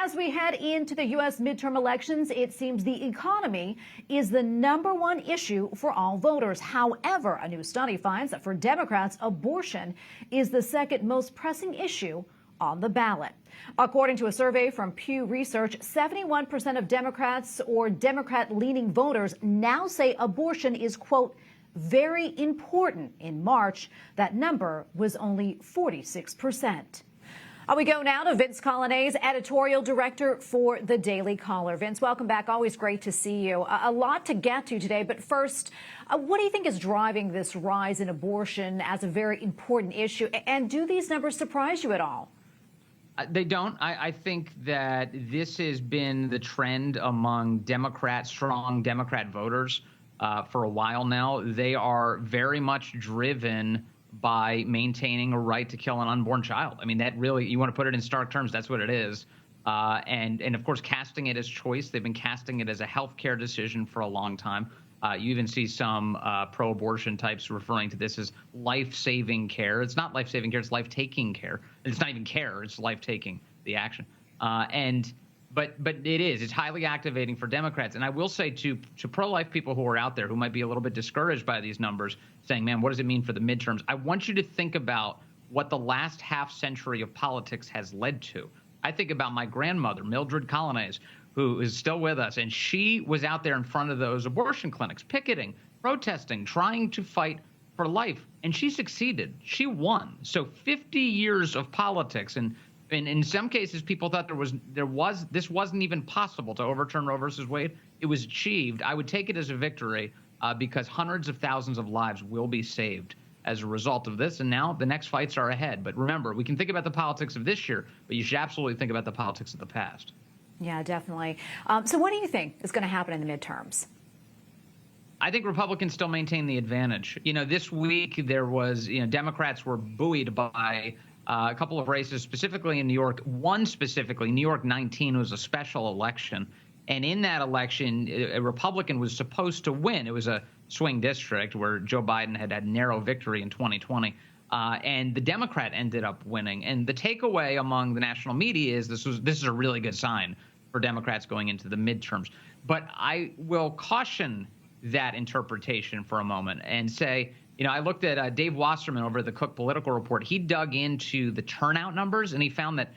As we head into the U.S. midterm elections, it seems the economy is the #1 issue for all voters. However, a new study finds that for Democrats, abortion is the second most pressing issue on the ballot. According to a survey from Pew Research, 71% of Democrats or Democrat-leaning voters now say abortion is, quote, very important. In March, that number was only 46%. We go now to Vince Coglianese, Editorial Director for The Daily Caller. Vince, welcome back. Always great to see you. A lot to get to today, but first, what do you think is driving this rise in abortion as a very important issue? And do these numbers surprise you at all? They don't. I think that this has been the trend among strong Democrat voters for a while now. They are very much driven by maintaining a right to kill an unborn child. I mean, that really, you want to put it in stark terms, that's what it is. And of course, casting it as choice. They've been casting it as a healthcare decision for a long time. You even see some pro-abortion types referring to this as life-saving care. It's not life-saving care, it's life-taking care. It's not even care, it's life-taking, the action. But it is. It's highly activating for Democrats. And I will say to pro-life people who are out there who might be a little bit discouraged by these numbers, saying, man, what does it mean for the midterms? I want you to think about what the last half century of politics has led to. I think about my grandmother, Mildred Coglianese, who is still with us. And she was out there in front of those abortion clinics, picketing, protesting, trying to fight for life. And she succeeded. She won. So 50 years of politics, and in some cases, people thought this wasn't even possible to overturn Roe versus Wade. It was achieved. I would take it as a victory because hundreds of thousands of lives will be saved as a result of this. And now the next fights are ahead. But remember, we can think about the politics of this year, but you should absolutely think about the politics of the past. Yeah, definitely. So what do you think is going to happen in the midterms? I think Republicans still maintain the advantage. This week there was, Democrats were buoyed by a couple of races, specifically in New York. One specifically, New York 19, was a special election. And in that election, a Republican was supposed to win. It was a swing district where Joe Biden had narrow victory in 2020. And the Democrat ended up winning. And the takeaway among the national media is this is a really good sign for Democrats going into the midterms. But I will caution that interpretation for a moment and say, I looked at Dave Wasserman over at the Cook Political Report. He dug into the turnout numbers, and he found that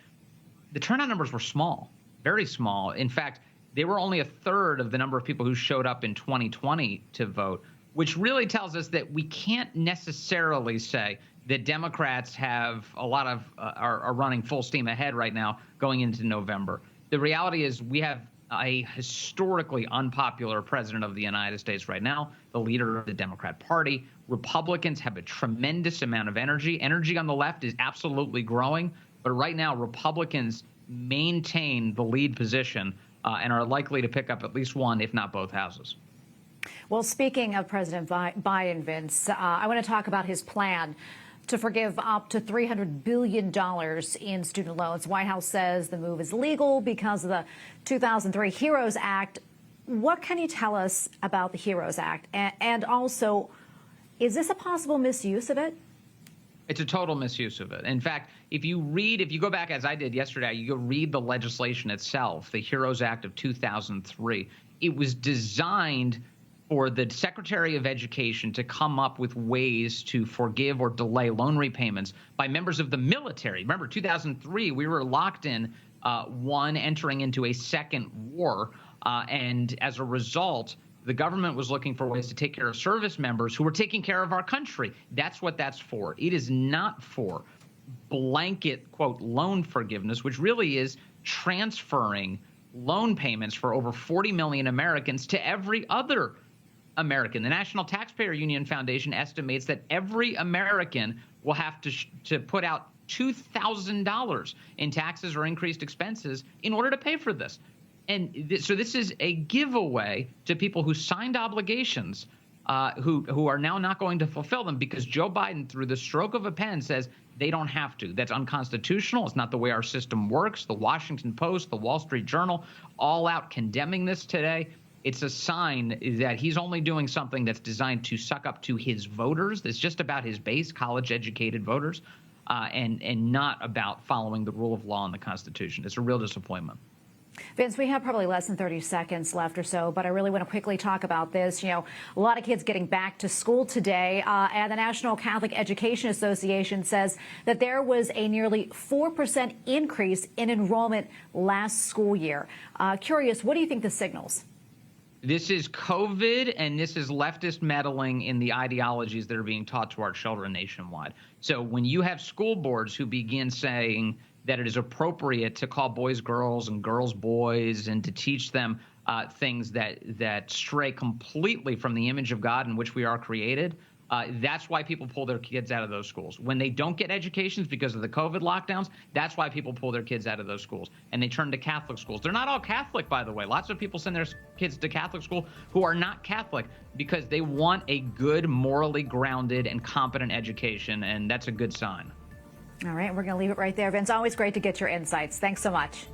the turnout numbers were small, very small. In fact, they were only a third of the number of people who showed up in 2020 to vote, which really tells us that we can't necessarily say that Democrats have a lot of are running full steam ahead right now going into November. The reality is we have a historically unpopular president of the United States right now, the leader of the Democrat Party. Republicans have a tremendous amount of energy. Energy on the left is absolutely growing, but right now Republicans maintain the lead position and are likely to pick up at least one, if not both houses. Well, speaking of President Biden, Vince, I want to talk about his plan to forgive up to $300 billion in student loans. White House says the move is legal because of the 2003 HEROES Act. What can you tell us about the HEROES Act? And also, is this a possible misuse of it? It's a total misuse of it. In fact, if you go back, as I did yesterday, you go read the legislation itself, the HEROES Act of 2003. It was designed for the Secretary of Education to come up with ways to forgive or delay loan repayments by members of the military. Remember, 2003, we were locked in one entering into a second war. And as a result, the government was looking for ways to take care of service members who were taking care of our country. That's what that's for. It is not for blanket, quote, loan forgiveness, which really is transferring loan payments for over 40 million Americans to every other American. The National Taxpayer Union Foundation estimates that every American will have to put out $2,000 in taxes or increased expenses in order to pay for this. And so this is a giveaway to people who signed obligations who are now not going to fulfill them because Joe Biden, through the stroke of a pen, says they don't have to. That's unconstitutional. It's not the way our system works. The Washington Post, the Wall Street Journal, all out condemning this today. It's a sign that he's only doing something that's designed to suck up to his voters. It's just about his base, college-educated voters, and not about following the rule of law and the Constitution. It's a real disappointment. Vince, we have probably less than 30 seconds left or so, but I really want to quickly talk about this. You know, a lot of kids getting back to school today, and the National Catholic Education Association says that there was a nearly 4% increase in enrollment last school year. Curious, what do you think this signals? This is COVID, and this is leftist meddling in the ideologies that are being taught to our children nationwide. So when you have school boards who begin saying that it is appropriate to call boys girls and girls boys and to teach them things that stray completely from the image of God in which we are created, that's why people pull their kids out of those schools. When they don't get educations because of the COVID lockdowns, that's why people pull their kids out of those schools and they turn to Catholic schools. They're not all Catholic, by the way. Lots of people send their kids to Catholic school who are not Catholic because they want a good, morally grounded and competent education, and that's a good sign. All right, we're going to leave it right there. Vince, always great to get your insights. Thanks so much.